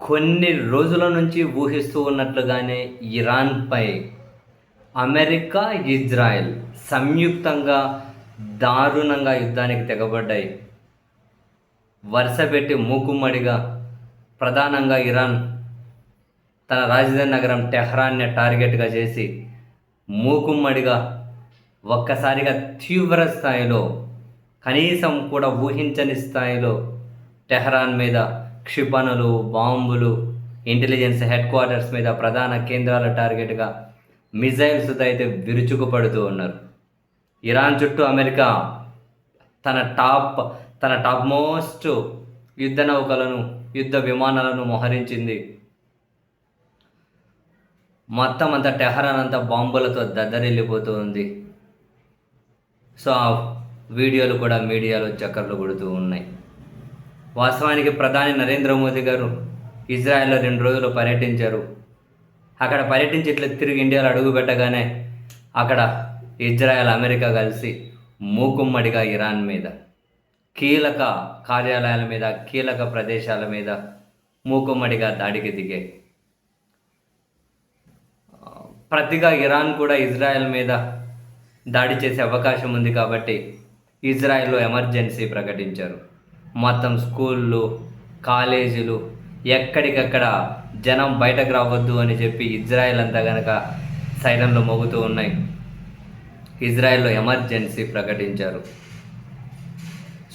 కొన్ని రోజుల నుంచి ఊహిస్తూ ఉన్నట్లుగానే ఇరాన్పై అమెరికా, ఇజ్రాయెల్ సంయుక్తంగా దారుణంగా యుద్ధానికి తెగబడ్డాయి. వరుసపెట్టి మూకుమ్మడిగా ప్రధానంగా ఇరాన్ తన రాజధాని నగరం టెహ్రాన్ని టార్గెట్గా చేసి మూకుమ్మడిగా ఒక్కసారిగా తీవ్ర స్థాయిలో, కనీసం కూడా ఊహించని స్థాయిలో టెహ్రాన్ మీద క్షిపణులు, బాంబులు, ఇంటెలిజెన్స్ హెడ్ క్వార్టర్స్ మీద, ప్రధాన కేంద్రాల టార్గెట్గా మిజైల్స్తో అయితే విరుచుకుపడుతూ ఉన్నారు. ఇరాన్ చుట్టూ అమెరికా తన టాప్ మోస్ట్ యుద్ధ నౌకలను, యుద్ధ విమానాలను మోహరించింది. మొత్తం అంతా టెహరాన్ అంతా బాంబులతో దద్దరిల్లిపోతూ ఉంది. సో ఆ వీడియోలు కూడా మీడియాలో చక్కర్లు కొడుతూ ఉన్నాయి. వాస్తవానికి ప్రధాని నరేంద్ర మోదీ గారు ఇజ్రాయెల్లో 2 రోజులు పర్యటించారు. అక్కడ పర్యటించి ఇట్లా తిరిగి ఇండియాలో అడుగుపెట్టగానే అక్కడ ఇజ్రాయెల్, అమెరికా కలిసి మూకుమ్మడిగా ఇరాన్ మీద, కీలక కార్యాలయాల మీద, కీలక ప్రదేశాల మీద మూకుమ్మడిగా దాడికి దిగాయి. ప్రతిగా ఇరాన్ కూడా ఇజ్రాయెల్ మీద దాడి చేసే అవకాశం ఉంది కాబట్టి ఇజ్రాయెల్లో ఎమర్జెన్సీ ప్రకటించారు. మొత్తం స్కూళ్ళు, కాలేజీలు ఎక్కడికక్కడ జనం బయటకు రావద్దు అని చెప్పి ఇజ్రాయెల్ అంతా కనుక సైరన్లు మోగుతూ ఉన్నాయి. ఇజ్రాయెల్లో ఎమర్జెన్సీ ప్రకటించారు.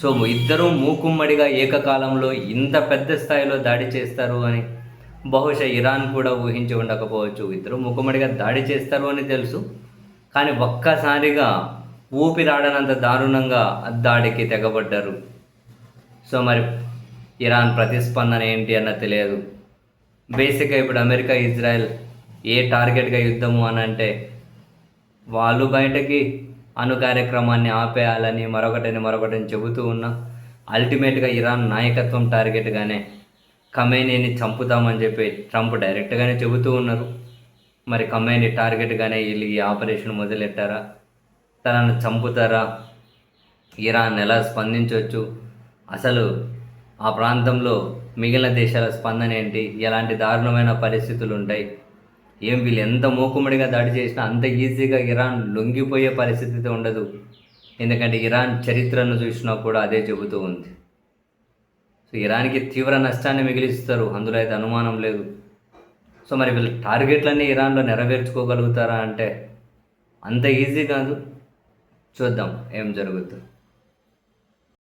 సో ఇద్దరూ మూకుమ్మడిగా ఏకకాలంలో ఇంత పెద్ద స్థాయిలో దాడి చేస్తారు అని బహుశా ఇరాన్ కూడా ఊహించి ఉండకపోవచ్చు. ఇద్దరు మూకుమ్మడిగా దాడి చేస్తారు అని తెలుసు, కానీ ఒక్కసారిగా ఊపిరాడనంత దారుణంగా దాడికి తెగబడ్డారు. సో మరి ఇరాన్ ప్రతిస్పందన ఏంటి అన్న తెలియదు. బేసిక్గా ఇప్పుడు అమెరికా, ఇజ్రాయెల్ ఏ టార్గెట్గా యుద్ధము అని అంటే, వాళ్ళు బయటకి అణు కార్యక్రమాన్ని ఆపేయాలని మరొకటిని చెబుతూ ఉన్నా, అల్టిమేట్గా ఇరాన్ నాయకత్వం టార్గెట్గానే ఖమేనీని చంపుతామని చెప్పి ట్రంప్ డైరెక్ట్గానే చెబుతూ ఉన్నారు. మరి ఖమేనీ టార్గెట్గానే వీళ్ళు ఈ ఆపరేషన్ మొదలెట్టారా? తనను చంపుతారా? ఇరాన్ ఎలా స్పందించవచ్చు? అసలు ఆ ప్రాంతంలో మిగిలిన దేశాల స్పందన ఏంటి? ఎలాంటి దారుణమైన పరిస్థితులు ఉంటాయి? వీళ్ళు ఎంత మూకుమ్మడిగా దాడి చేసినా అంత ఈజీగా ఇరాన్ లొంగిపోయే పరిస్థితి ఉండదు. ఎందుకంటే ఇరాన్ చరిత్రను చూసినా కూడా అదే చెబుతూ ఉంది. సో ఇరాన్కి తీవ్ర నష్టాన్ని మిగిలిస్తారు, అందులో అయితే అనుమానం లేదు. సో మరి వీళ్ళ టార్గెట్లన్నీ ఇరాన్లో నెరవేర్చుకోగలుగుతారా అంటే అంత ఈజీ కాదు. చూద్దాం ఏం జరుగుతుంది.